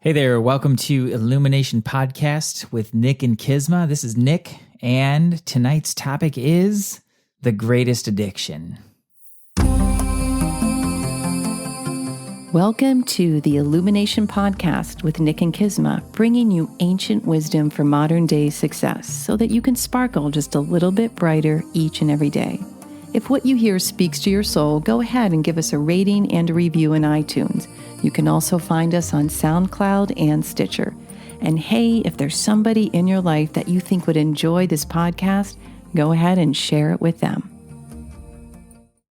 Hey there, welcome to Illumination Podcast with Nick and Kizma. This is Nick, and tonight's topic is the greatest addiction. Welcome to the Illumination Podcast with Nick and Kizma, bringing you ancient wisdom for modern day success so that you can sparkle just a little bit brighter each and every day. If what you hear speaks to your soul, go ahead and give us a rating and a review in iTunes. You can also find us on SoundCloud and Stitcher. And hey, if there's somebody in your life that you think would enjoy this podcast, go ahead and share it with them.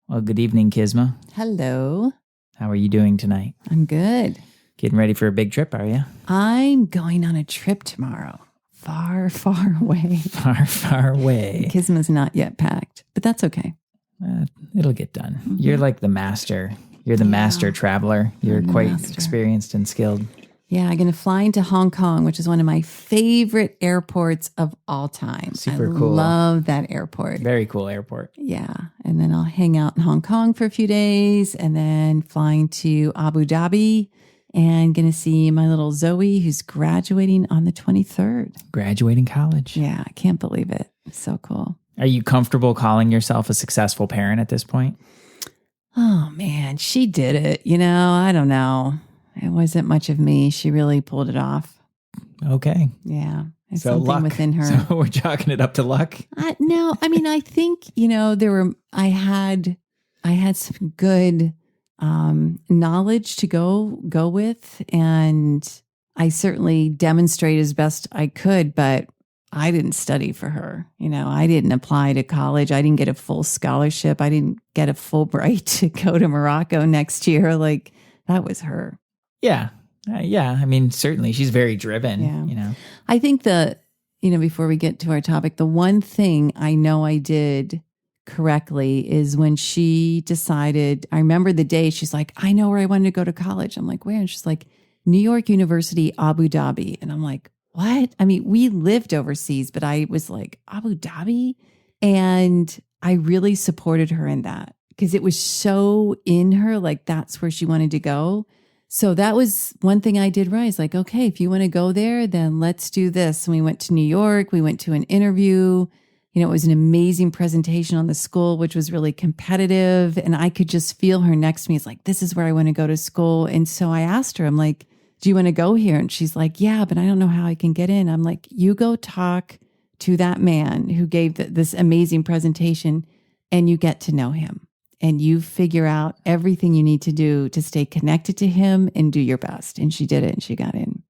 Well, good evening, Kizma. Hello. How are you doing tonight? I'm good. Getting ready for a big trip, are you? I'm going on a trip tomorrow. Far, far away. Far, far away. Kizma's not yet packed, but that's okay. It'll get done. Mm-hmm. You're like the master. You're the master traveler. You're quite experienced and skilled. Yeah, I'm going to fly into Hong Kong, which is one of my favorite airports of all time. Super cool. I love that airport. Very cool airport. Yeah. And then I'll hang out in Hong Kong for a few days and then flying to Abu Dhabi and going to see my little Zoe who's graduating on the 23rd. Graduating college. Yeah, I can't believe it. It's so cool. Are you comfortable calling yourself a successful parent at this point? Oh, man, she did it. I don't know. It wasn't much of me. She really pulled it off. Okay. Yeah. It's so something luck. Within her. So we're chalking it up to luck? No, I mean, I think, I had some good knowledge to go with, and I certainly demonstrated as best I could, but I didn't study for her. I didn't apply to college. I didn't get a full scholarship. I didn't get a Fulbright to go to Morocco next year. Like, that was her. Yeah. I mean, certainly she's very driven, Yeah. I think before we get to our topic, the one thing I know I did correctly is when she decided, I remember the day she's like, I know where I wanted to go to college. I'm like, where? And she's like, New York University, Abu Dhabi. And I'm like, what? I mean, we lived overseas, but I was like, Abu Dhabi? And I really supported her in that because it was so in her, like that's where she wanted to go. So that was one thing I did right. It's like, okay, if you want to go there, then let's do this. And we went to New York. We went to an interview. It was an amazing presentation on the school, which was really competitive. And I could just feel her next to me. It's like, this is where I want to go to school. And so I asked her, I'm like, do you want to go here? And she's like, yeah, but I don't know how I can get in. I'm like, you go talk to that man who gave this amazing presentation and you get to know him and you figure out everything you need to do to stay connected to him and do your best. And she did it and she got in.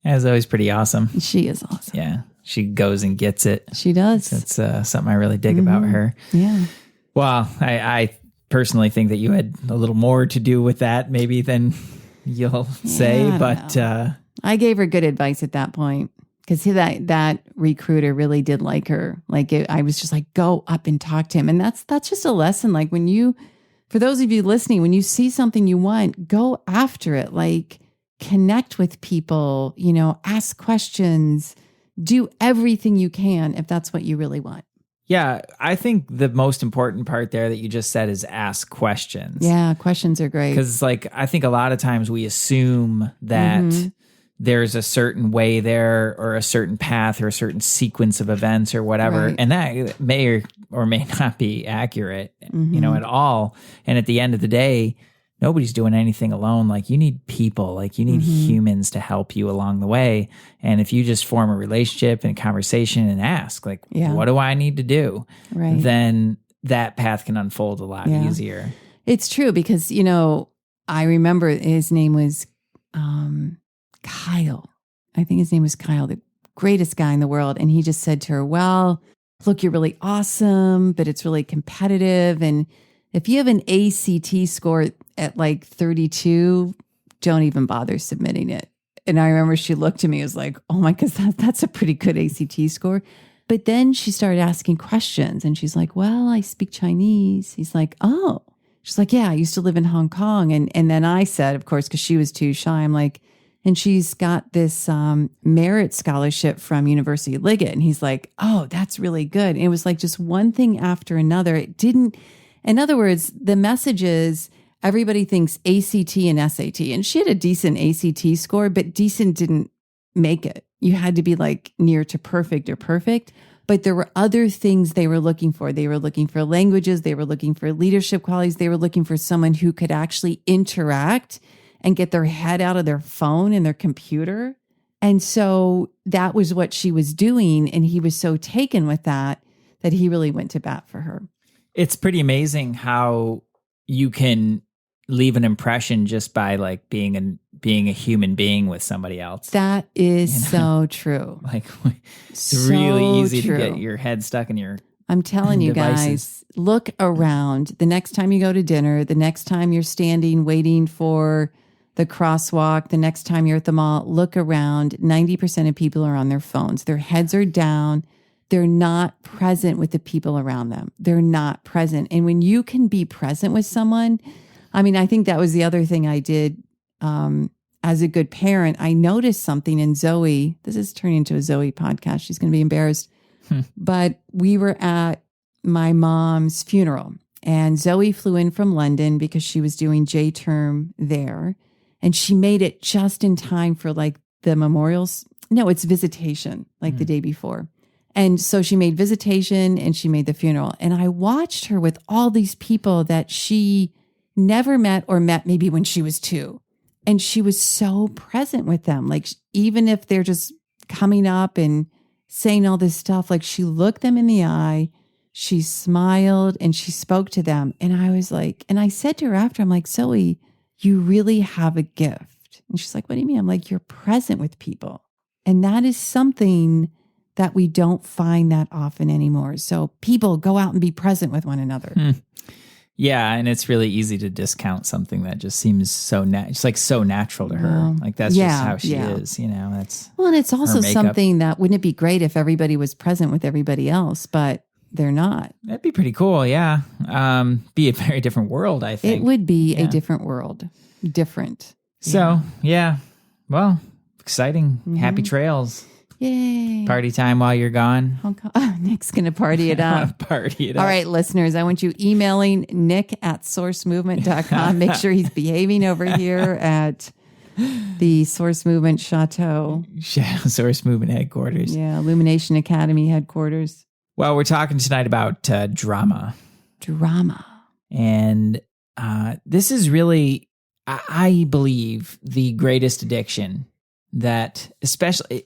That's always pretty awesome. She is awesome. Yeah. She goes and gets it. She does. That's something I really dig about her. Yeah. Well, I personally think that you had a little more to do with that maybe than you'll say, but I gave her good advice at that point because that recruiter really did like her. Like I was just like, go up and talk to him. And that's just a lesson. Like for those of you listening, when you see something you want, go after it. Like connect with people, ask questions, do everything you can if that's what you really want. Yeah, I think the most important part there that you just said is ask questions. Yeah, questions are great. Because I think a lot of times we assume that there's a certain way there or a certain path or a certain sequence of events or whatever. Right. And that may or may not be accurate, at all. And at the end of the day, nobody's doing anything alone. Like you need people, like you need humans to help you along the way. And if you just form a relationship and a conversation and ask like, what do I need to do? Right. Then that path can unfold a lot easier. It's true because, I remember his name was Kyle. I think his name was Kyle, the greatest guy in the world. And he just said to her, well, look, you're really awesome, but it's really competitive. And if you have an ACT score at like 32, don't even bother submitting it. And I remember she looked at me and was like, oh my God, that's a pretty good ACT score. But then she started asking questions and she's like, well, I speak Chinese. He's like, oh. She's like, yeah, I used to live in Hong Kong. And then I said, of course, because she was too shy, I'm like, and she's got this merit scholarship from University of Liggett. And he's like, oh, that's really good. And it was like just one thing after another. It didn't, in other words, the message is, everybody thinks ACT and SAT. And she had a decent ACT score, but decent didn't make it. You had to be like near to perfect or perfect. But there were other things they were looking for. They were looking for languages. They were looking for leadership qualities. They were looking for someone who could actually interact and get their head out of their phone and their computer. And so that was what she was doing. And he was so taken with that he really went to bat for her. It's pretty amazing how you can leave an impression just by like being a human being with somebody else. That is so true. Like it's So really easy true. to get your head stuck in your I'm telling you devices. guys, look around. The next time you go to dinner, the next time you're standing waiting for the crosswalk, the next time you're at the mall, look around. 90% of people are on their phones. Their heads are down. They're not present with the people around them. They're not present. And when you can be present with someone, I mean, I think that was the other thing I did as a good parent. I noticed something in Zoe. This is turning into a Zoe podcast. She's going to be embarrassed. But we were at my mom's funeral, and Zoe flew in from London because she was doing J-term there. And she made it just in time for like the memorials. No, it's visitation, like the day before. And so she made visitation and she made the funeral. And I watched her with all these people that she never met or met maybe when she was 2. And she was so present with them. Like even if they're just coming up and saying all this stuff, like she looked them in the eye, she smiled and she spoke to them. And I was like, and I said to her after, I'm like, Zoe, you really have a gift. And she's like, what do you mean? I'm like, you're present with people. And that is something that we don't find that often anymore. So people, go out and be present with one another. Yeah, and it's really easy to discount something that just seems so it's like so natural to her. Like that's just how she is, you know. That's well, and it's also her makeup. something that wouldn't it be great if everybody was present with everybody else, but they're not. That'd be pretty cool, yeah. Be a very different world, I think. It would be a different world. Different. So, yeah. Well, exciting. Happy trails. Yay. Party time while you're gone. Hong Kong. Nick's going to party it up. Party it up. All right, listeners, I want you emailing nick@sourcemovement.com. Make sure he's behaving over here at the Source Movement Chateau. Source Movement headquarters. Yeah, Illumination Academy headquarters. Well, we're talking tonight about drama. Drama. And this is really, I believe, the greatest addiction that especially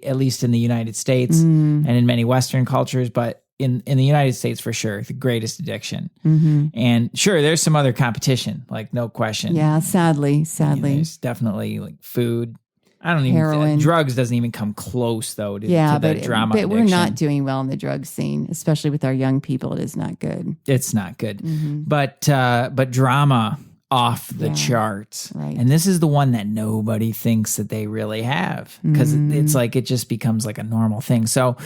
at least in the United States and in many Western cultures, but in the United States for sure, the greatest addiction. And sure, there's some other competition, like no question. Yeah, sadly. There's definitely like food. I don't Heroin. even, drugs doesn't even come close though to the drama but we're addiction. not doing well in the drug scene, especially with our young people. It is not good. It's not good. But drama off the charts. Right. And this is the one that nobody thinks that they really have because it's like it just becomes like a normal thing. So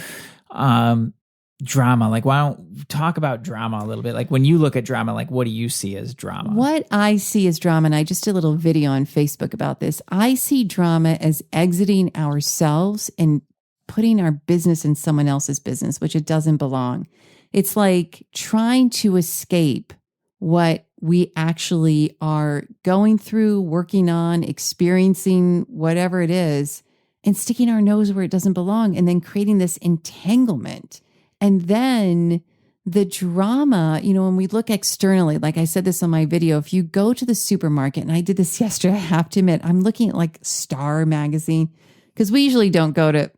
drama, like why don't we talk about drama a little bit? Like when you look at drama, like what do you see as drama? What I see as drama, and I just did a little video on Facebook about this, I see drama as exiting ourselves and putting our business in someone else's business, which it doesn't belong. It's like trying to escape what we actually are going through, working on, experiencing, whatever it is, and sticking our nose where it doesn't belong, and then creating this entanglement. And then the drama, you know, when we look externally, like I said this on my video, if you go to the supermarket, and I did this yesterday, I have to admit, I'm looking at like Star magazine, because we usually don't go to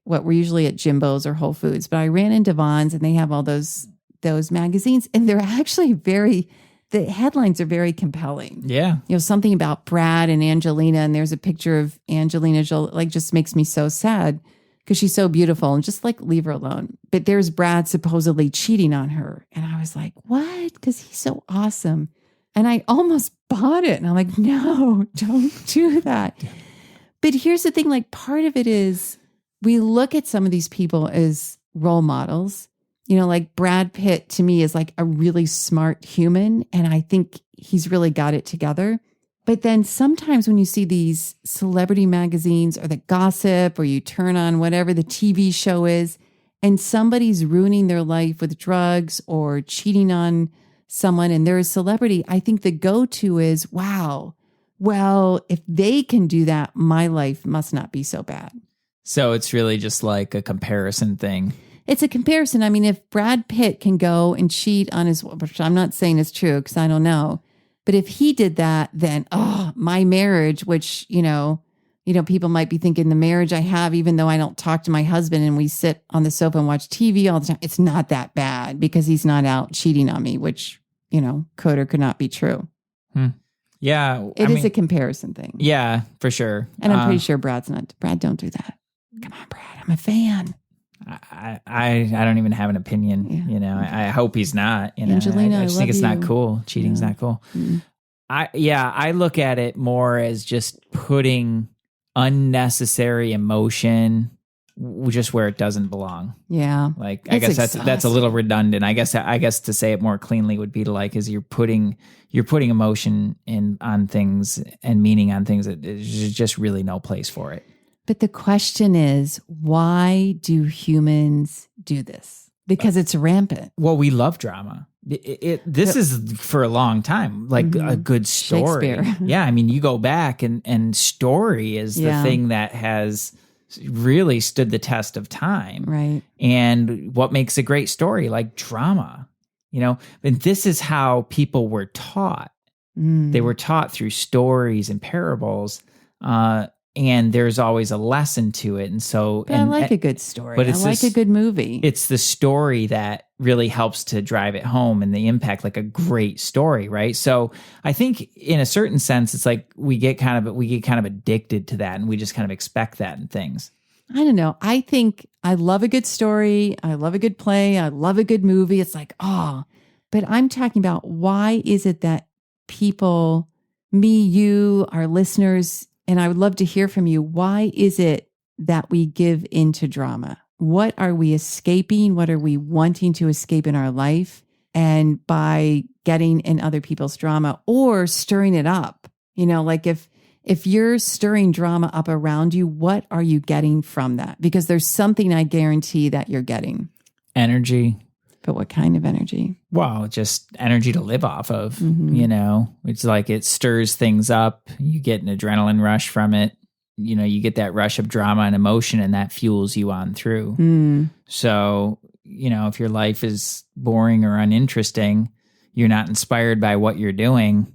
we're usually at Jimbo's or Whole Foods, but I ran into Vons and they have all those magazines, and they're actually the headlines are very compelling. Yeah. You know, something about Brad and Angelina, and there's a picture of Angelina Jolie, like just makes me so sad because she's so beautiful and just like leave her alone. But there's Brad supposedly cheating on her. And I was like, what? Because he's so awesome. And I almost bought it. And I'm like, no, don't do that. But here's the thing, like part of it is we look at some of these people as role models. You know, like Brad Pitt to me is like a really smart human. And I think he's really got it together. But then sometimes when you see these celebrity magazines or the gossip, or you turn on whatever the TV show is, and somebody's ruining their life with drugs or cheating on someone and they're a celebrity, I think the go-to is, wow, well, if they can do that, my life must not be so bad. So it's really just like a comparison thing. It's a comparison. I mean, if Brad Pitt can go and cheat on his, which I'm not saying is true because I don't know, but if he did that, then, my marriage, which, people might be thinking the marriage I have, even though I don't talk to my husband and we sit on the sofa and watch TV all the time, it's not that bad because he's not out cheating on me, which, could or could not be true. Yeah. It is a comparison thing. Yeah, for sure. And I'm pretty sure Brad, don't do that. Come on, Brad. I'm a fan. I don't even have an opinion. Yeah. I hope he's not. Angelina, I just think it's you. not cool. Cheating's not cool. Mm-hmm. I look at it more as just putting unnecessary emotion just where it doesn't belong. Yeah. Like I guess that's a little redundant. I guess to say it more cleanly would be to like is you're putting emotion on things and meaning on things that there's just really no place for it. But the question is, why do humans do this? Because it's rampant. Well, we love drama. This is for a long time, like a good story. Shakespeare. Yeah, I mean, you go back and story is the thing that has really stood the test of time. Right. And what makes a great story? Like drama, and this is how people were taught. They were taught through stories and parables. And there's always a lesson to it. And so I like a good story. But I like a good movie. It's the story that really helps to drive it home and the impact, like a great story, right? So I think in a certain sense, it's like we get kind of addicted to that and we just kind of expect that in things. I don't know. I think I love a good story. I love a good play. I love a good movie. It's like, but I'm talking about why is it that people, me, you, our listeners, and I would love to hear from you. Why is it that we give into drama? What are we escaping? What are we wanting to escape in our life? And by getting in other people's drama or stirring it up, like if you're stirring drama up around you, what are you getting from that? Because there's something I guarantee that you're getting. Energy. But what kind of energy? Well, just energy to live off of, It's like it stirs things up. You get an adrenaline rush from it. You get that rush of drama and emotion and that fuels you on through. So, if your life is boring or uninteresting, you're not inspired by what you're doing,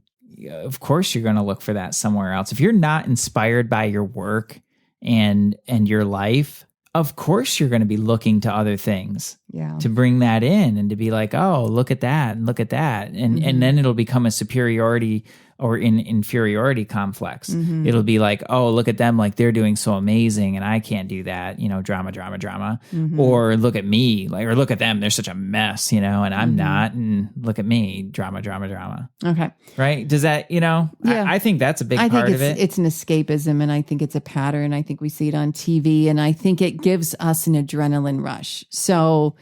of course you're going to look for that somewhere else. If you're not inspired by your work and your life, of course you're going to be looking to other things to bring that in and to be like, oh, look at that and look at that. And then it'll become a superiority or an inferiority complex. It'll be like, oh, look at them. Like they're doing so amazing and I can't do that, drama. Or look at me, or look at them. They're such a mess, and I'm not. And look at me, drama. Okay. Right. Does that, I think that's a big part of it. It's an escapism and I think it's a pattern. I think we see it on TV and I think it gives us an adrenaline rush. So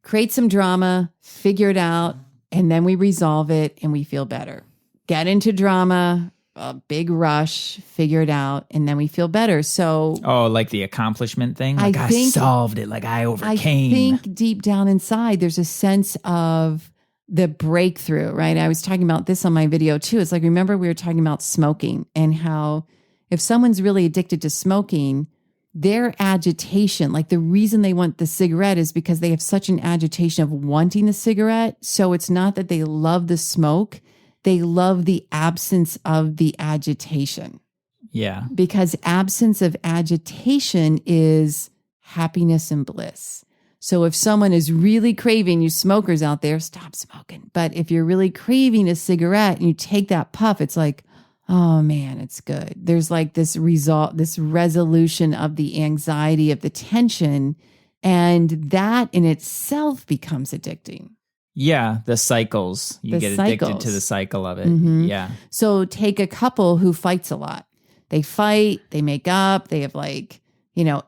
create some drama, figure it out, and then we resolve it and we feel better. Get into drama, a big rush, figure it out, and then we feel better. So, like the accomplishment thing? Like I solved it, like I overcame. I think deep down inside, there's a sense of the breakthrough, right? I was talking about this on my video too. It's like, remember we were talking about smoking and how if someone's really addicted to smoking, their agitation, like the reason they want the cigarette is because they have such an agitation of wanting the cigarette. So it's not that they love the smoke. They love the absence of the agitation. Yeah. Because absence of agitation is happiness and bliss. So if someone is really craving, you smokers out there, stop smoking. But if you're really craving a cigarette and you take that puff, it's like, oh man, it's good. There's like this resolution of the anxiety, of the tension. And that in itself becomes addicting. Yeah, the cycles. You get addicted to the cycle of it. Yeah. So take a couple who fights a lot. They fight, they make up, they have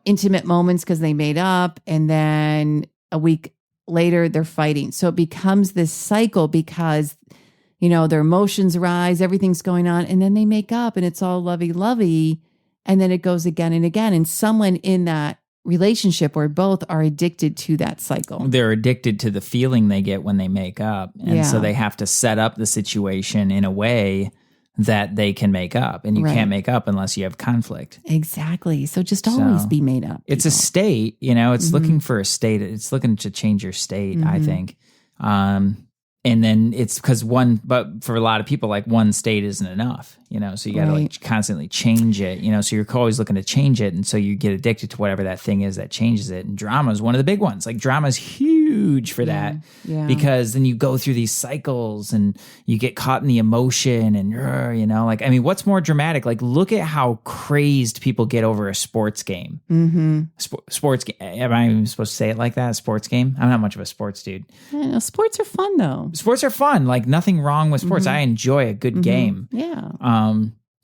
intimate moments because they made up. And then a week later, they're fighting. So it becomes this cycle because, their emotions rise, everything's going on. And then they make up and it's all lovey-lovey. And then it goes again and again. And someone in that relationship or both are addicted to that cycle. They're addicted to the feeling they get when they make up. And so they have to set up the situation in a way that they can make up. And you can't make up unless you have conflict. Exactly. So just always be made up. It's a state, it's looking for a state. It's looking to change your state, I think. And then it's because but for a lot of people, like one state isn't enough, so you got to like constantly change it, so you're always looking to change it. And so you get addicted to whatever that thing is that changes it. And drama is one of the big ones. Like drama is huge for that because then you go through these cycles and you get caught in the emotion and, what's more dramatic? Like look at how crazed people get over a sports game. Sports game. Am I even supposed to say it like that? A sports game? I'm not much of a sports dude. Sports are fun though. Sports are fun. Like nothing wrong with sports. I enjoy a good game. Yeah.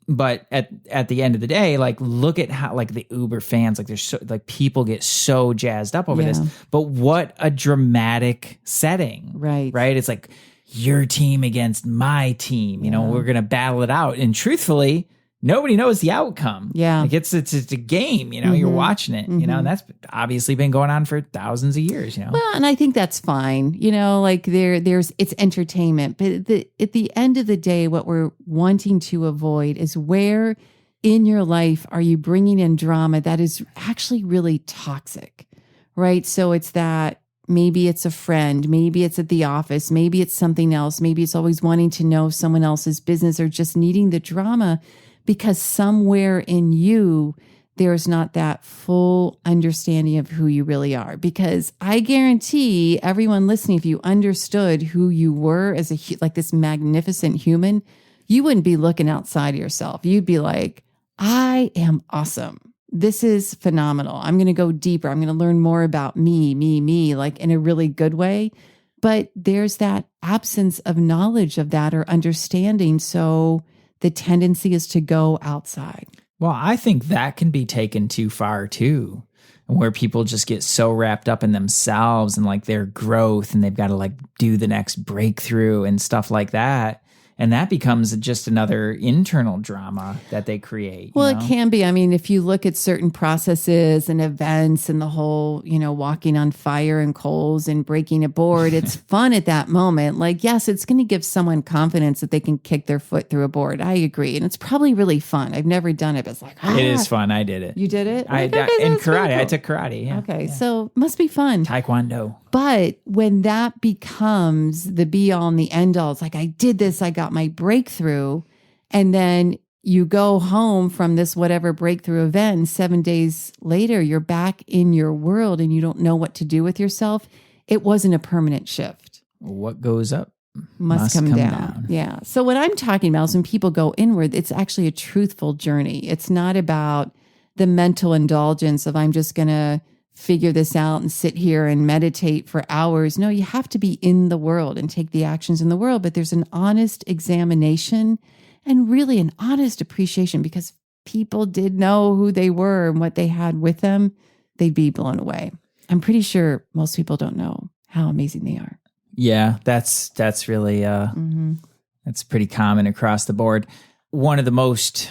But at the end of the day, like look at how like the Uber fans, like there's so like people get so jazzed up over this. But what a dramatic setting. Right. Right? It's like your team against my team. We're gonna battle it out. And truthfully, nobody knows the outcome. Yeah. Like it's a game, you're watching it, and that's obviously been going on for thousands of years, Well, and I think that's fine. Like there's it's entertainment, but at the end of the day, what we're wanting to avoid is where in your life are you bringing in drama that is actually really toxic, right? So it's that maybe it's a friend, maybe it's at the office, maybe it's something else, maybe it's always wanting to know someone else's business or just needing the drama. Because somewhere in you, there's not that full understanding of who you really are. Because I guarantee everyone listening, if you understood who you were as like this magnificent human, you wouldn't be looking outside of yourself. You'd be like, I am awesome. This is phenomenal. I'm going to go deeper. I'm going to learn more about me, like in a really good way. But there's that absence of knowledge of that or understanding. So the tendency is to go outside. Well, I think that can be taken too far too, where people just get so wrapped up in themselves and like their growth and they've got to like do the next breakthrough and stuff like that. And that becomes just another internal drama that they create. Well, it can be. I mean, if you look at certain processes and events and the whole, walking on fire and coals and breaking a board, it's fun at that moment. Like, yes, it's going to give someone confidence that they can kick their foot through a board. I agree. And it's probably really fun. I've never done it, but it's like, It is fun. I did it. You did it? In karate. Really cool. I took karate. Yeah. Okay. Yeah. So must be fun. Taekwondo. But when that becomes the be all and the end all, it's like, I did this, I got my breakthrough. And then you go home from this whatever breakthrough event, and 7 days later, you're back in your world and you don't know what to do with yourself. It wasn't a permanent shift. What goes up must come down. Yeah. So what I'm talking about is when people go inward, it's actually a truthful journey. It's not about the mental indulgence of I'm just going to figure this out and sit here and meditate for hours. No, you have to be in the world and take the actions in the world. But there's an honest examination and really an honest appreciation, because people did know who they were and what they had with them, they'd be blown away. I'm pretty sure most people don't know how amazing they are. Yeah, that's really, that's pretty common across the board. One of the most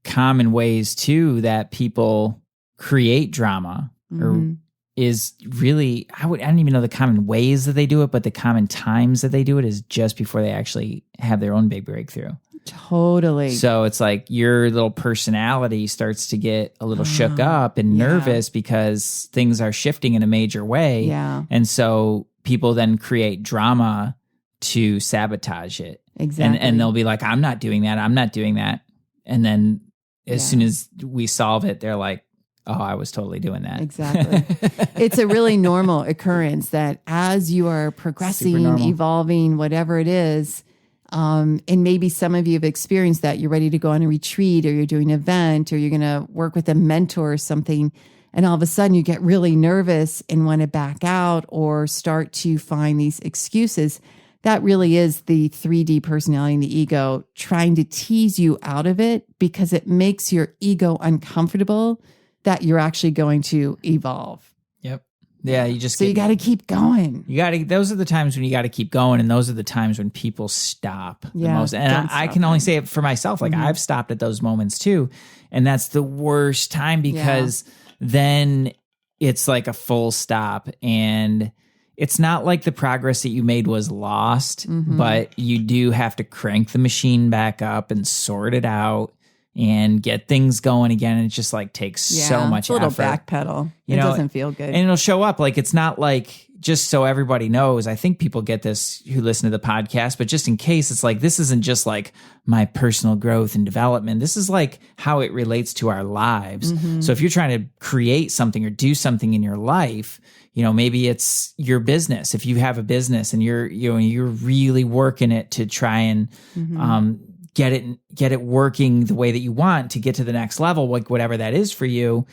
common ways too that people create drama or is really, I don't even know the common ways that they do it, but the common times that they do it is just before they actually have their own big breakthrough. Totally. So it's like your little personality starts to get a little shook up and nervous because things are shifting in a major way. Yeah. And so people then create drama to sabotage it. Exactly. And they'll be like, I'm not doing that. I'm not doing that. And then as soon as we solve it, they're like, oh, I was totally doing that. Exactly. It's a really normal occurrence that as you are progressing, evolving, whatever it is, and maybe some of you have experienced that, you're ready to go on a retreat or you're doing an event or you're going to work with a mentor or something, and all of a sudden you get really nervous and want to back out or start to find these excuses. That really is the 3D personality and the ego trying to tease you out of it because it makes your ego uncomfortable that you're actually going to evolve. Yep. Yeah, you just you got to keep going. Those are the times when you got to keep going, and those are the times when people stop the most. And I can only say it for myself. Like I've stopped at those moments too, and that's the worst time because then it's like a full stop, and it's not like the progress that you made was lost, but you do have to crank the machine back up and sort it out and get things going again. And it just like takes so much effort. effort. A little backpedal. It doesn't feel good. And it'll show up. Like, it's not like, just so everybody knows, I think people get this who listen to the podcast, but just in case, it's like, this isn't just like my personal growth and development. This is like how it relates to our lives. So if you're trying to create something or do something in your life, maybe it's your business. If you have a business and you're really working it to try and get it working the way that you want to get to the next level, like whatever that is for you.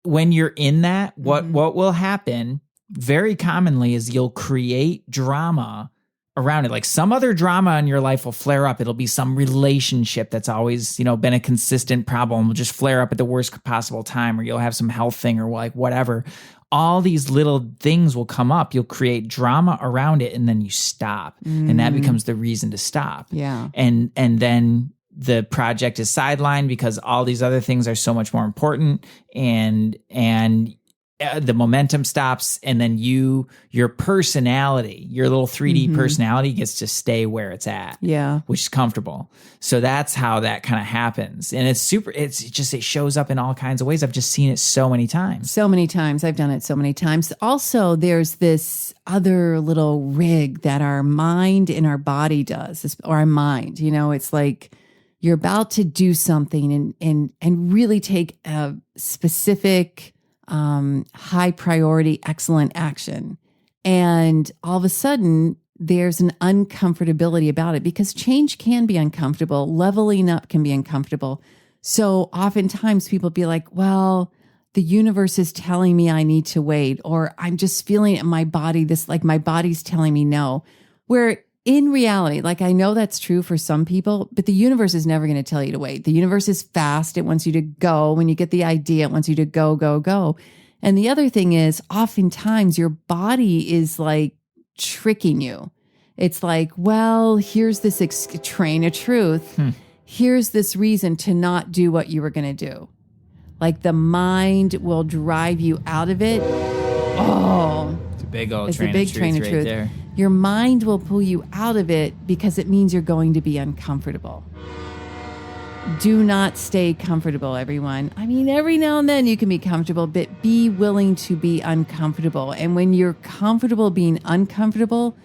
When you're in that, what will happen very commonly is you'll create drama around it. Like, some other drama in your life will flare up. It'll be some relationship that's always, been a consistent problem, will just flare up at the worst possible time, or you'll have some health thing or like whatever. All these little things will come up. You'll create drama around it, and then you stop. And that becomes the reason to stop. Yeah. And then the project is sidelined because all these other things are so much more important, and the momentum stops, and then your personality, your little 3D personality gets to stay where it's at. Yeah. Which is comfortable. So that's how that kind of happens. And it shows up in all kinds of ways. I've just seen it so many times. So many times. I've done it so many times. Also, there's this other little rig that our mind and our body does, or our mind, it's like you're about to do something and really take a specific high priority, excellent action. And all of a sudden, there's an uncomfortability about it, because change can be uncomfortable. Leveling up can be uncomfortable. So oftentimes people be like, well, the universe is telling me I need to wait, or I'm just feeling in my body, my body's telling me no. Where in reality, like, I know that's true for some people, but the universe is never going to tell you to wait. The universe is fast. It wants you to go. When you get the idea, it wants you to go, go, go. And the other thing is, oftentimes your body is like tricking you. It's like, well, here's this train of truth. Here's this reason to not do what you were going to do. Like, the mind will drive you out of it. Oh, it's a big old it's train a big of truth train of right truth. there. Your mind will pull you out of it because it means you're going to be uncomfortable. Do not stay comfortable, everyone. I mean, every now and then you can be comfortable, but be willing to be uncomfortable. And when you're comfortable being uncomfortable,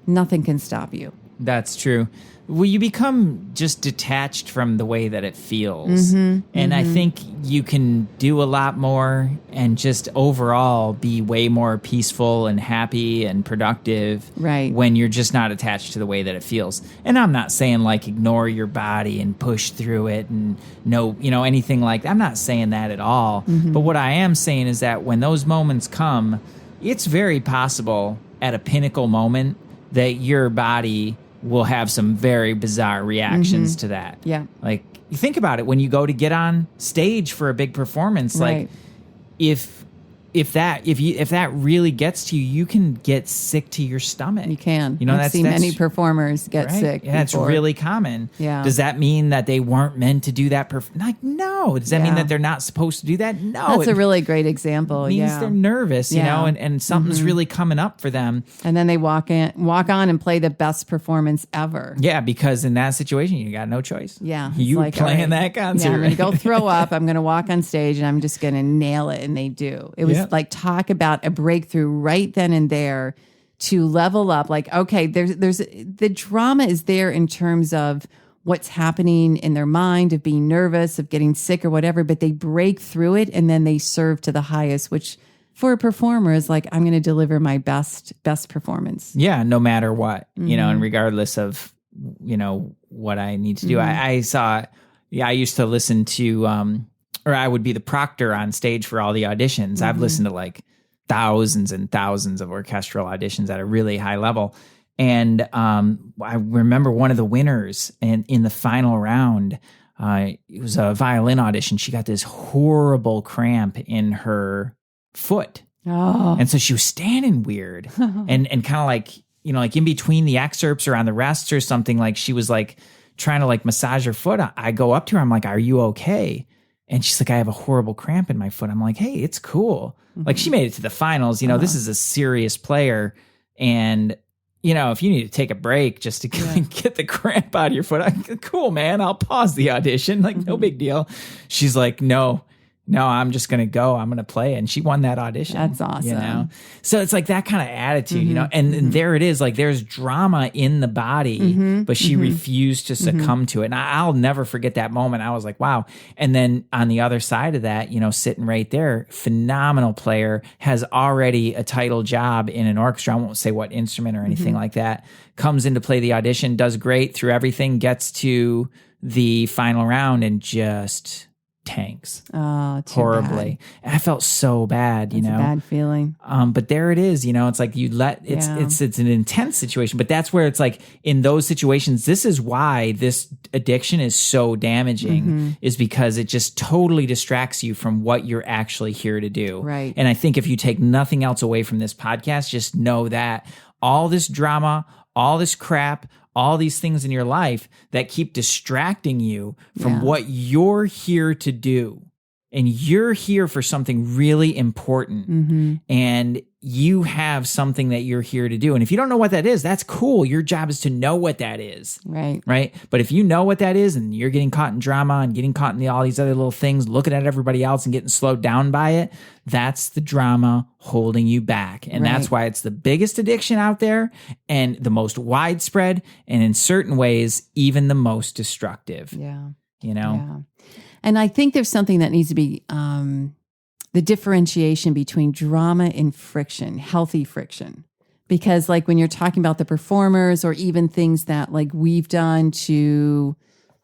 nothing can stop you. That's true. Well, you become just detached from the way that it feels. And I think you can do a lot more and just overall be way more peaceful and happy and productive when you're just not attached to the way that it feels. And I'm not saying like ignore your body and push through it and anything like that. I'm not saying that at all. But what I am saying is that when those moments come, it's very possible at a pinnacle moment that your body will have some very bizarre reactions to that. Yeah. Like, you think about it when you go to get on stage for a big performance, like if that really gets to you, you can get sick to your stomach. You can. I've that's seen many performers get sick. Yeah, that's really common. Yeah. Does that mean that they weren't meant to do that? No. Does that mean that they're not supposed to do that? No. That's a really great example. It means they're nervous, and something's really coming up for them. And then they walk on and play the best performance ever. Yeah, because in that situation, you got no choice. Yeah. You like, playing that concert. Yeah, I'm going to go throw up. I'm going to walk on stage and I'm just going to nail it. And they do. It was like, talk about a breakthrough right then and there to level up. Like, okay, there's the drama is there in terms of what's happening in their mind, of being nervous, of getting sick or whatever, but they break through it and then they serve to the highest, which for a performer is like, I'm going to deliver my best performance. Yeah, no matter what, and regardless of, what I need to do. I used to listen to, or I would be the proctor on stage for all the auditions. I've listened to like thousands and thousands of orchestral auditions at a really high level. And I remember one of the winners in the final round, it was a violin audition. She got this horrible cramp in her foot. Oh. And so she was standing weird and kind of like, like in between the excerpts or on the rests or something, like she was like trying to like massage her foot. I go up to her. I'm like, are you okay? And she's like, I have a horrible cramp in my foot. I'm like, hey, it's cool. Like she made it to the finals. You know, this is a serious player. And, you know, if you need to take a break just to get the cramp out of your foot, cool, man. I'll pause the audition. Like, no big deal. She's like, no, I'm just going to go. I'm going to play. And she won that audition. That's awesome. You know? So it's like that kind of attitude, you know, and there it is. Like there's drama in the body, but she refused to succumb to it. And I'll never forget that moment. I was like, wow. And then on the other side of that, you know, sitting right there, phenomenal player, has already a title job in an orchestra. I won't say what instrument or anything like that. Comes in to play the audition, does great through everything, gets to the final round and just tanks horribly. And I felt so bad, you know. It's a bad feeling. But there it is, you know. It's like it's an intense situation. But that's where it's like in those situations, this is why this addiction is so damaging, is because it just totally distracts you from what you're actually here to do. Right. And I think if you take nothing else away from this podcast, just know that all this drama, all this crap, all these things in your life that keep distracting you from what you're here to do. And you're here for something really important. And you have something that you're here to do. And if you don't know what that is, that's cool. Your job is to know what that is. Right. Right. But if you know what that is and you're getting caught in drama and getting caught in all these other little things, looking at everybody else and getting slowed down by it, that's the drama holding you back. And that's why it's the biggest addiction out there and the most widespread and in certain ways, even the most destructive. Yeah. You know? Yeah. And I think there's something that needs to be the differentiation between drama and friction, healthy friction. Because like when you're talking about the performers or even things that like we've done to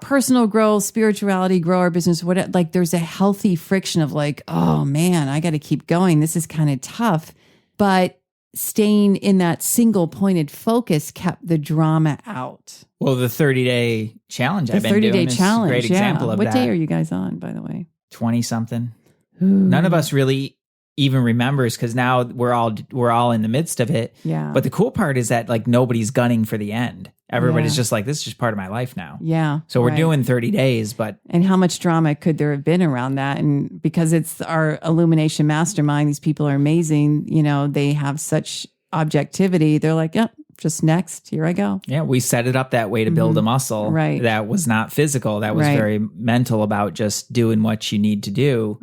personal growth, spirituality, grow our business, whatever, like there's a healthy friction of like, oh man, I got to keep going. This is kind of tough. But staying in that single pointed focus kept the drama out. Well, the 30-day challenge I've been doing is a great example of that. What day are you guys on, by the way? 20-something. None of us really even remembers because now we're all in the midst of it. Yeah. But the cool part is that like nobody's gunning for the end. Everybody's just like, this is just part of my life now. Yeah. So we're doing 30 days, but. And how much drama could there have been around that? And because it's our Illumination mastermind, these people are amazing. You know, they have such objectivity. They're like, yep, just next, here I go. Yeah, we set it up that way to build a muscle that was not physical. That was very mental about just doing what you need to do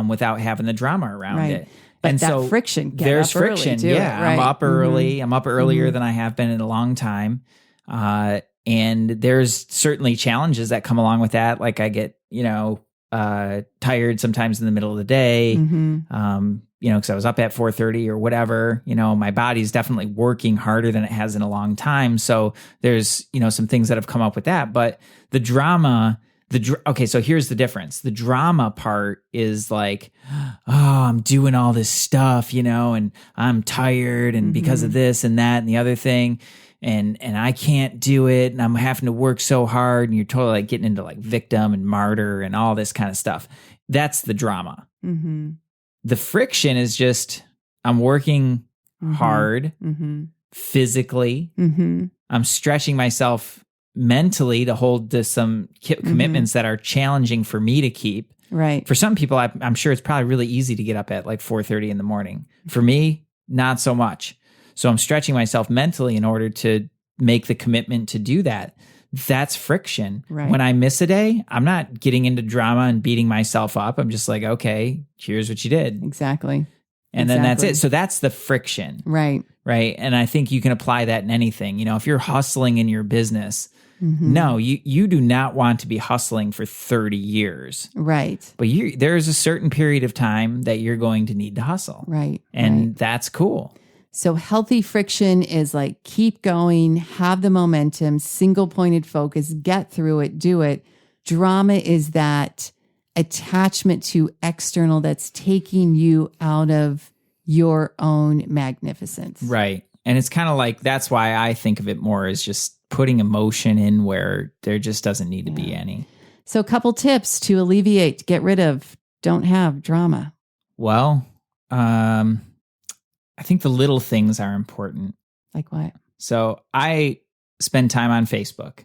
without having the drama around it. But and that so friction, there's friction. I'm up early. I'm up earlier than I have been in a long time. And there's certainly challenges that come along with that. Like I get, tired sometimes in the middle of the day. Because I was up at 4:30 or whatever, my body's definitely working harder than it has in a long time. So there's, some things that have come up with that. But the drama, okay, so here's the difference. The drama part is like, oh, I'm doing all this stuff, and I'm tired and because of this and that and the other thing. And I can't do it. And I'm having to work so hard. And you're totally like getting into like victim and martyr and all this kind of stuff. That's the drama. The friction is just, I'm working hard physically. I'm stretching myself mentally to hold to some commitments that are challenging for me to keep. Right. For some people, I'm sure it's probably really easy to get up at like 4:30 in the morning. For me, not so much. So I'm stretching myself mentally in order to make the commitment to do that. That's friction. Right. When I miss a day, I'm not getting into drama and beating myself up. I'm just like, okay, here's what you did. Exactly. And then that's it. So that's the friction. Right. Right. And I think you can apply that in anything. If you're hustling in your business, no, you do not want to be hustling for 30 years. Right. But there's a certain period of time that you're going to need to hustle. Right. And that's cool. So healthy friction is like keep going, have the momentum, single pointed focus, get through it, do it. Drama is that attachment to external that's taking you out of your own magnificence. Right. And it's kind of like, that's why I think of it more as just putting emotion in where there just doesn't need to be any. So a couple tips to alleviate, get rid of, don't have drama. Well, I think the little things are important. Like what? So I spend time on Facebook.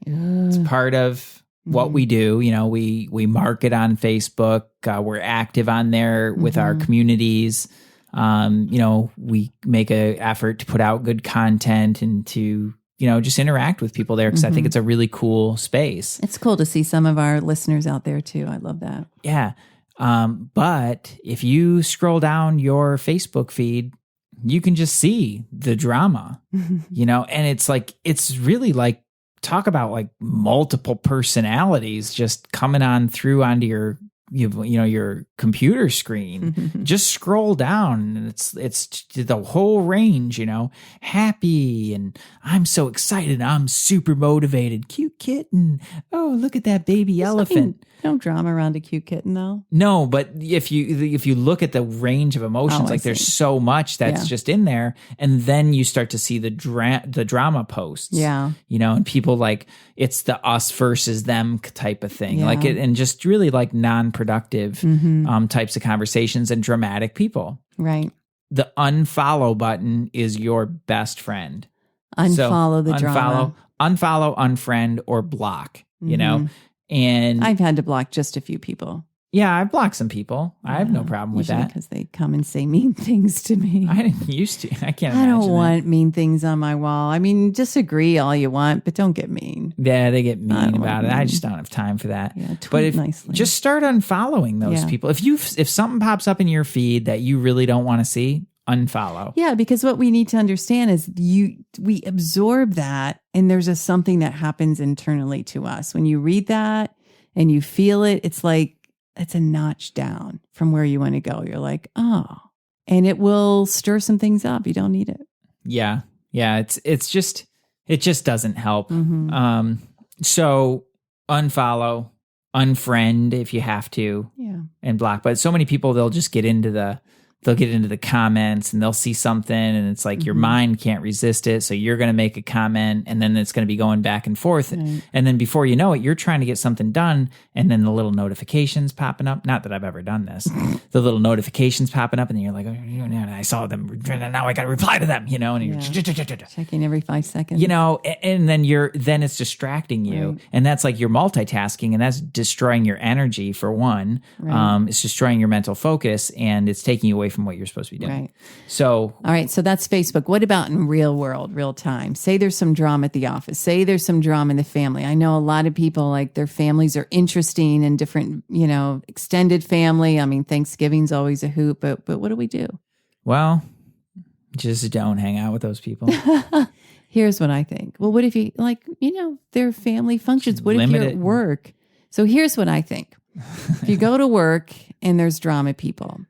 It's part of what we do. You know, we market on Facebook. We're active on there with our communities. You know, we make an effort to put out good content and to, you know, just interact with people there because I think it's a really cool space. It's cool to see some of our listeners out there too. I love that. Yeah. But if you scroll down your Facebook feed, you can just see the drama, you know, and it's really like, talk about like multiple personalities just coming on through onto your, you know, your computer screen. Just scroll down and it's the whole range, you know, happy and I'm so excited. I'm super motivated. Cute kitten. Oh, look at that baby elephant. No drama around a cute kitten though. No, but if you look at the range of emotions, like there's so much that's just in there, and then you start to see the drama posts. Yeah, you know, and people like it's the us versus them type of thing, like it, and just really like non-productive types of conversations and dramatic people. Right. The unfollow button is your best friend. Unfollow the drama. Unfollow, unfriend, or block. You know. And I've had to block just a few people. Yeah, I've blocked some people. I have no problem with that. Because they come and say mean things to me. I didn't used to. I can't imagine I don't want mean things on my wall. I mean, disagree all you want, but don't get mean. Yeah, they get mean about it. I just don't have time for that. Yeah, tweet nicely. Just start unfollowing those people. If something pops up in your feed that you really don't want to see, unfollow. Yeah, because what we need to understand is we absorb that, and there's something that happens internally to us. When you read that and you feel it, it's like it's a notch down from where you want to go. You're like, oh, and it will stir some things up. You don't need it. Yeah. It just doesn't help. So unfollow, unfriend if you have to, and block. But so many people, they'll just get into the comments and they'll see something and it's like your mind can't resist it. So you're going to make a comment and then it's going to be going back and forth. Right. And then before you know it, you're trying to get something done. And then the little notifications popping up. Not that I've ever done this. The little notifications popping up and then you're like, oh, I saw them. Now I got to reply to them, you know, and you're checking every 5 seconds, you know, and then it's distracting you. Right. And that's like you're multitasking and that's destroying your energy for one. Right. It's destroying your mental focus and it's taking you away from what you're supposed to be doing. Right. So, all right. So that's Facebook. What about in real world, real time? Say there's some drama at the office. Say there's some drama in the family. I know a lot of people like their families are interesting and different, you know, extended family. I mean, Thanksgiving's always a hoot, but what do we do? Well, just don't hang out with those people. Here's what I think. Well, what if you their family functions? What if you're at work? So here's what I think. If you go to work and there's drama people,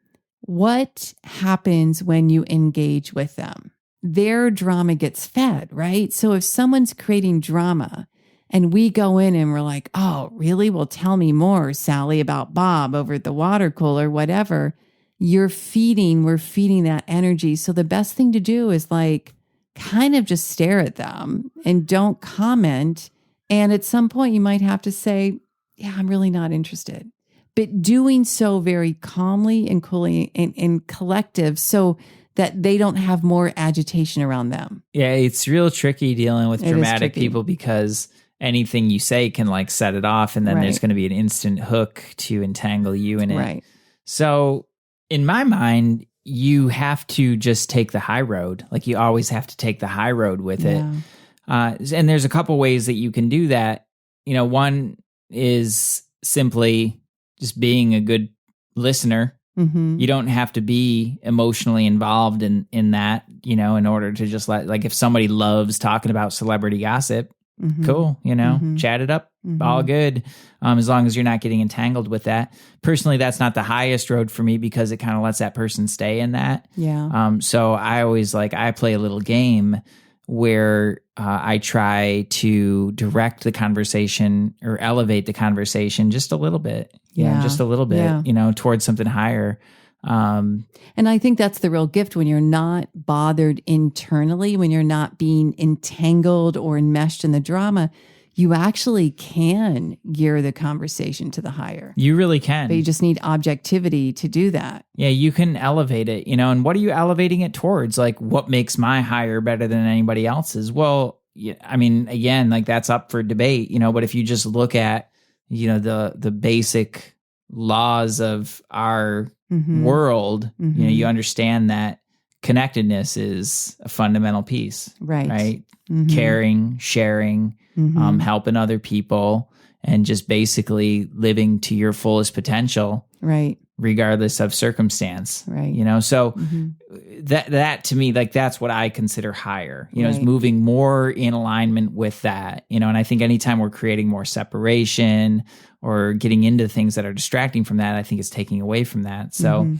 what happens when you engage with them? Their drama gets fed, right? So if someone's creating drama and we go in and we're like, oh, really? Well, tell me more, Sally, about Bob over at the water cooler, whatever. We're feeding that energy. So the best thing to do is like kind of just stare at them and don't comment. And at some point you might have to say, yeah, I'm really not interested. But doing so very calmly and coolly and collective so that they don't have more agitation around them. Yeah, it's real tricky dealing with dramatic people because anything you say can like set it off and then there's going to be an instant hook to entangle you in it. Right. So in my mind, you have to just take the high road. Like you always have to take the high road with it. And there's a couple ways that you can do that. You know, one is simply just being a good listener. You don't have to be emotionally involved in that, you know, in order to just like if somebody loves talking about celebrity gossip, cool, you know, chat it up, all good. As long as you're not getting entangled with that. Personally, that's not the highest road for me because it kind of lets that person stay in that. Yeah. So I always I play a little game where I try to direct the conversation or elevate the conversation just a little bit, just a little bit, you know, towards something higher. And I think that's the real gift when you're not bothered internally, when you're not being entangled or enmeshed in the drama, you actually can gear the conversation to the higher. You really can. But you just need objectivity to do that. Yeah, you can elevate it, you know, and what are you elevating it towards? Like what makes my higher better than anybody else's? Well, I mean, again, like that's up for debate, you know, but if you just look at the basic laws of our world, you understand that connectedness is a fundamental piece, right? Caring, sharing, helping other people, and just basically living to your fullest potential, right? Regardless of circumstance, right? So that to me, like, that's what I consider higher, is moving more in alignment with that, and I think anytime we're creating more separation or getting into things that are distracting from that, I think it's taking away from that. So,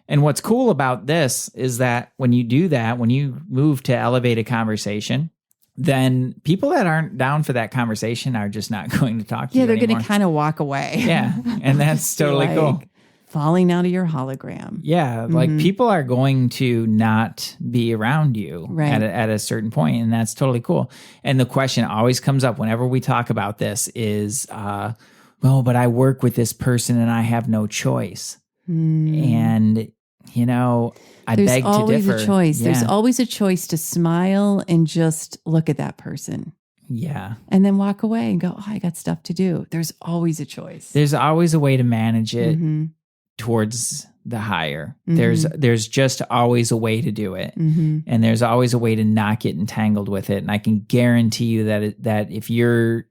and what's cool about this is that when you do that, when you move to elevate a conversation, then people that aren't down for that conversation are just not going to talk to you they're anymore. going to kind of walk away. Yeah, and that's totally cool. Falling out of your hologram. Yeah, like people are going to not be around you at a certain point, and that's totally cool. And the question always comes up whenever we talk about this is, well, but I work with this person and I have no choice. And, I There's beg to differ. There's always a choice. Yeah. There's always a choice to smile and just look at that person. Yeah. And then walk away and go, oh, I got stuff to do. There's always a choice. There's always a way to manage it towards the higher. There's just always a way to do it. And there's always a way to not get entangled with it. And I can guarantee you that if you're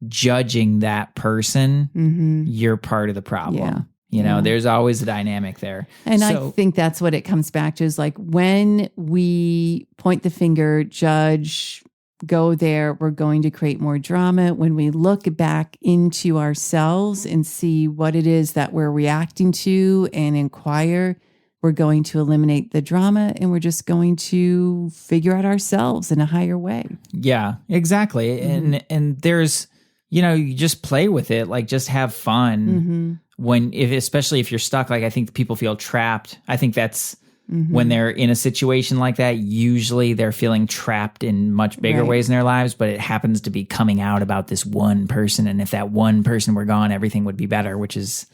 judging that person, you're part of the problem. There's always a dynamic there. And I think that's what it comes back to, is like when we point the finger, judge, go there, we're going to create more drama. When we look back into ourselves and see what it is that we're reacting to and inquire, we're going to eliminate the drama, and we're just going to figure out ourselves in a higher way. Yeah, exactly. And there's, you just play with it, like just have fun. Especially if you're stuck, like I think people feel trapped. I think that's when they're in a situation like that, usually they're feeling trapped in much bigger ways in their lives, but it happens to be coming out about this one person. And if that one person were gone, everything would be better, which is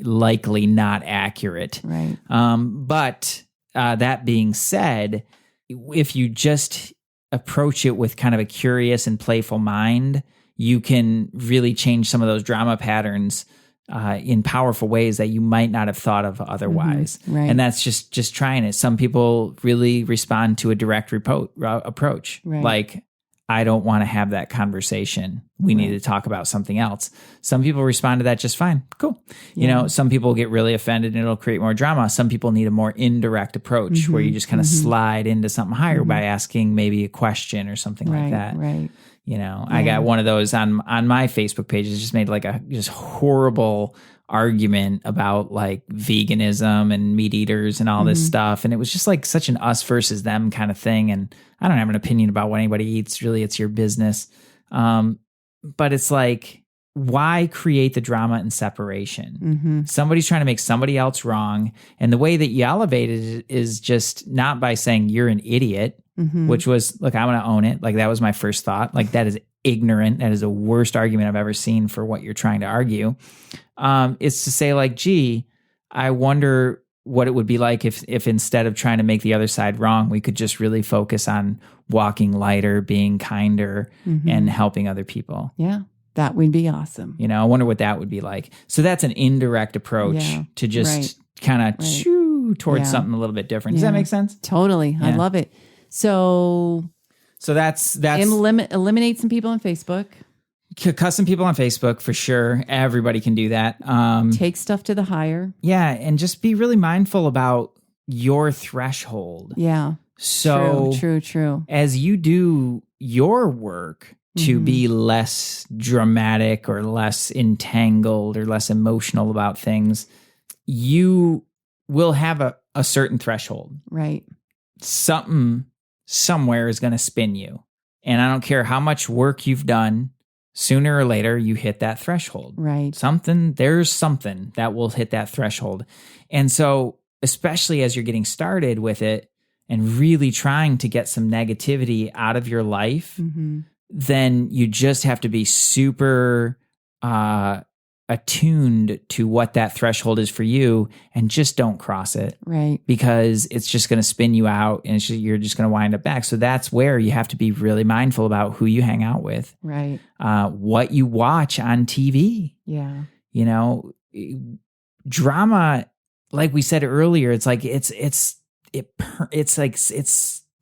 likely not accurate. But that being said, if you just approach it with kind of a curious and playful mind, you can really change some of those drama patterns in powerful ways that you might not have thought of otherwise. And that's just trying it. Some people really respond to a direct approach. Like, I don't want to have that conversation. We need to talk about something else. Some people respond to that just fine. Cool. Some people get really offended and it'll create more drama. Some people need a more indirect approach where you just kind of slide into something higher by asking maybe a question or something like that. I got one of those on my Facebook page. It just made like a just horrible argument about like veganism and meat eaters and all this stuff. And it was just like such an us versus them kind of thing. And I don't have an opinion about what anybody eats. Really, it's your business. But it's like, why create the drama and separation? Somebody's trying to make somebody else wrong. And the way that you elevate it is just not by saying you're an idiot, which was, look, I want to own it. Like, that was my first thought. Like, that is ignorant. That is the worst argument I've ever seen for what you're trying to argue. It's to say like, gee, I wonder what it would be like if instead of trying to make the other side wrong, we could just really focus on walking lighter, being kinder, and helping other people. Yeah. That would be awesome. I wonder what that would be like. So that's an indirect approach to just kind of chew towards something a little bit different. Does that make sense? Totally. Yeah. I love it. So that's eliminate some people on Facebook. Custom people on Facebook for sure. Everybody can do that. Take stuff to the higher. Yeah, and just be really mindful about your threshold. Yeah. So true. As you do your work to be less dramatic or less entangled or less emotional about things, you will have a certain threshold. Right. Something somewhere is going to spin you. And I don't care how much work you've done, sooner or later you hit that threshold. Right. There's something that will hit that threshold. And so, especially as you're getting started with it and really trying to get some negativity out of your life, then you just have to be super attuned to what that threshold is for you, and just don't cross it. Right. Because it's just going to spin you out, and you're just going to wind up back. So that's where you have to be really mindful about who you hang out with. Right. What you watch on TV. Yeah. Drama, like we said earlier, it's like it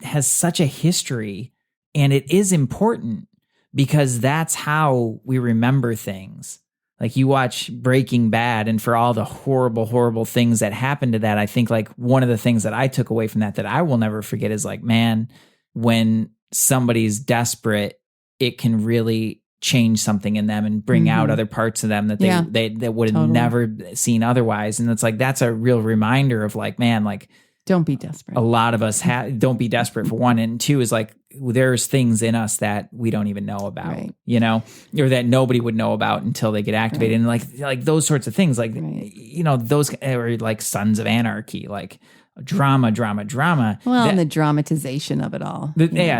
has such a history, and it is important because that's how we remember things. Like you watch Breaking Bad, and for all the horrible, horrible things that happened to that, I think like one of the things that I took away from that I will never forget is like, man, when somebody's desperate, it can really change something in them and bring out other parts of them that they would have never seen otherwise. And it's like, that's a real reminder of like, man, like, don't be desperate. A lot of us don't be desperate, for one. And two is like, there's things in us that we don't even know about, or that nobody would know about until they get activated. And like those sorts of things, like, those are like Sons of Anarchy, like drama. Well, and the dramatization of it all.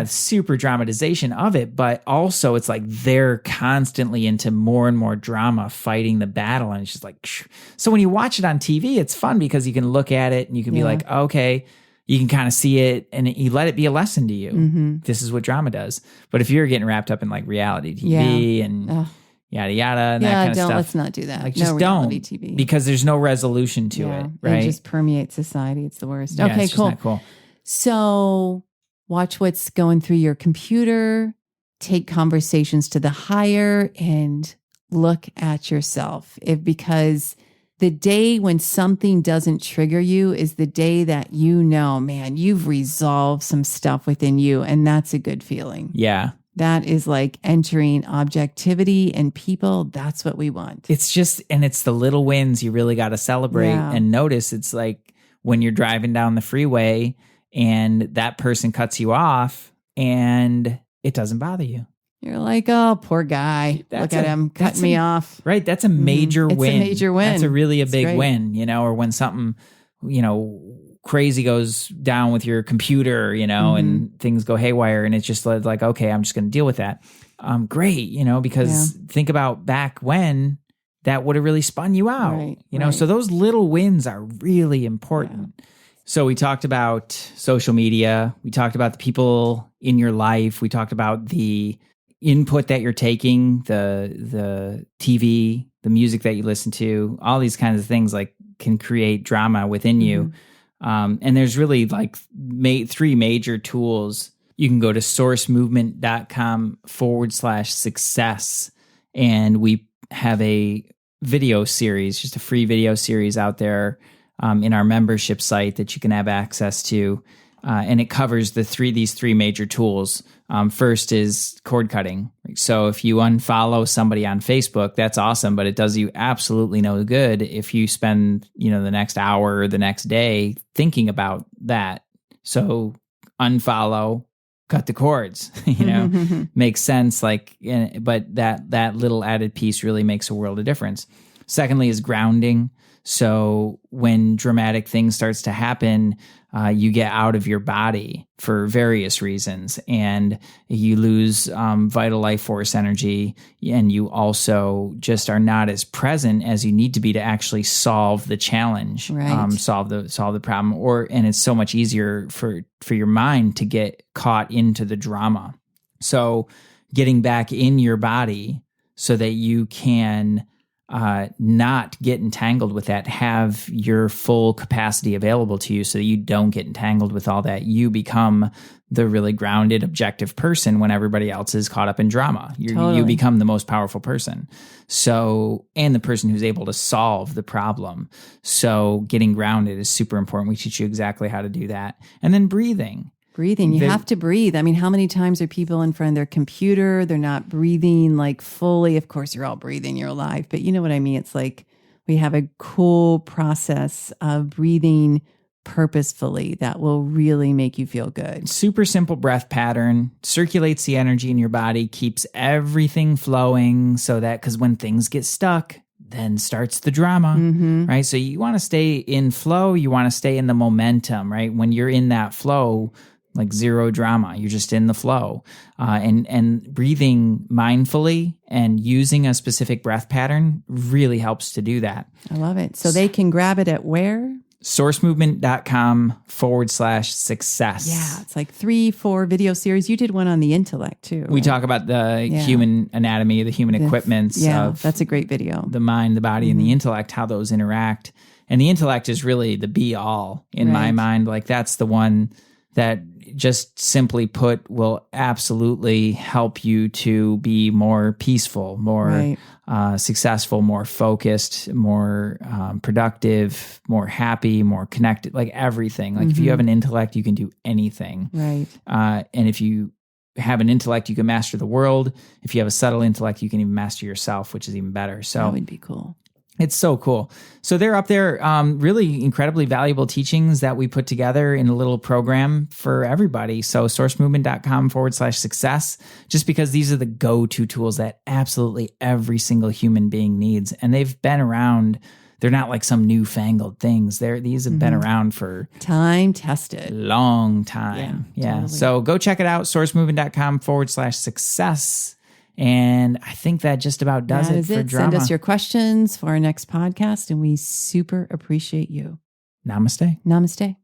Super dramatization of it. But also it's like they're constantly into more and more drama, fighting the battle. And it's just like, so when you watch it on TV, it's fun because you can look at it and you can be like, okay, you can kind of see it and you let it be a lesson to you. Mm-hmm. This is what drama does. But if you're getting wrapped up in like reality TV and yada yada and that kind of stuff, let's not do that. Like, just don't, TV. Because there's no resolution to it, right? It just permeates society. It's the worst. Yeah, okay, it's cool. Not cool. So watch what's going through your computer, take conversations to the higher, and look at yourself. Because the day when something doesn't trigger you is the day that man, you've resolved some stuff within you, and that's a good feeling. Yeah. That is like entering objectivity and people. That's what we want. It's just, and it's the little wins you really got to celebrate and notice. It's like when you're driving down the freeway and that person cuts you off and it doesn't bother you. You're like, oh, poor guy. Look at him cutting me off. Right. That's a major win. It's a major win. That's a big win, or when something, crazy goes down with your computer, and things go haywire, and it's just like, okay, I'm just going to deal with that. Great, because think about back when that would have really spun you out, right, so those little wins are really important. Yeah. So we talked about social media. We talked about the people in your life. We talked about the input that you're taking, the TV, the music that you listen to, all these kinds of things like can create drama within you. And there's really like three major tools. You can go to sourcemovement.com/success. And we have a video series, just a free video series out there in our membership site that you can have access to. And it covers these three major tools. First is cord cutting. So if you unfollow somebody on Facebook, that's awesome, but it does you absolutely no good if you spend, the next hour or the next day thinking about that. So unfollow, cut the cords, makes sense. But that little added piece really makes a world of difference. Secondly is grounding. So when dramatic things starts to happen, you get out of your body for various reasons, and you lose vital life force energy, and you also just are not as present as you need to be to actually solve the challenge, solve the problem. And it's so much easier for your mind to get caught into the drama. So getting back in your body so that you can not get entangled with that, have your full capacity available to you so that you don't get entangled with all that. You become the really grounded, objective person when everybody else is caught up in drama. You become the most powerful person. So, and the person who's able to solve the problem. So getting grounded is super important. We teach you exactly how to do that. And then breathing. You have to breathe. I mean, how many times are people in front of their computer? They're not breathing like fully. Of course, you're all breathing, you're alive. But you know what I mean? It's like we have a cool process of breathing purposefully that will really make you feel good. Super simple breath pattern, circulates the energy in your body, keeps everything flowing so that, because when things get stuck, then starts the drama, right? So you want to stay in flow. You want to stay in the momentum, right? When you're in that flow, like zero drama. You're just in the flow. And breathing mindfully and using a specific breath pattern really helps to do that. I love it. So they can grab it at where? sourcemovement.com/success. Yeah, it's like 3-4 video series. You did one on the intellect too. We talk about the human anatomy, the human equipments. Yeah, of that's a great video. the mind, the body, and the intellect, how those interact. And the intellect is really the be all in my mind. Like that's the one that just simply put will absolutely help you to be more peaceful, more successful, more focused, more productive, more happy, more connected, like everything. Like if you have an intellect, you can do anything. Right. And if you have an intellect, you can master the world. If you have a subtle intellect, you can even master yourself, which is even better. So that would be cool. It's so cool. So they're up there, really incredibly valuable teachings that we put together in a little program for everybody. So sourcemovement.com/success, just because these are the go-to tools that absolutely every single human being needs. And they've been around. They're not like some newfangled things. These have been around for time tested, long time. Yeah. Totally. So go check it out. sourcemovement.com/success. And I think that just about does it for drama. Send us your questions for our next podcast, and we super appreciate you. Namaste. Namaste.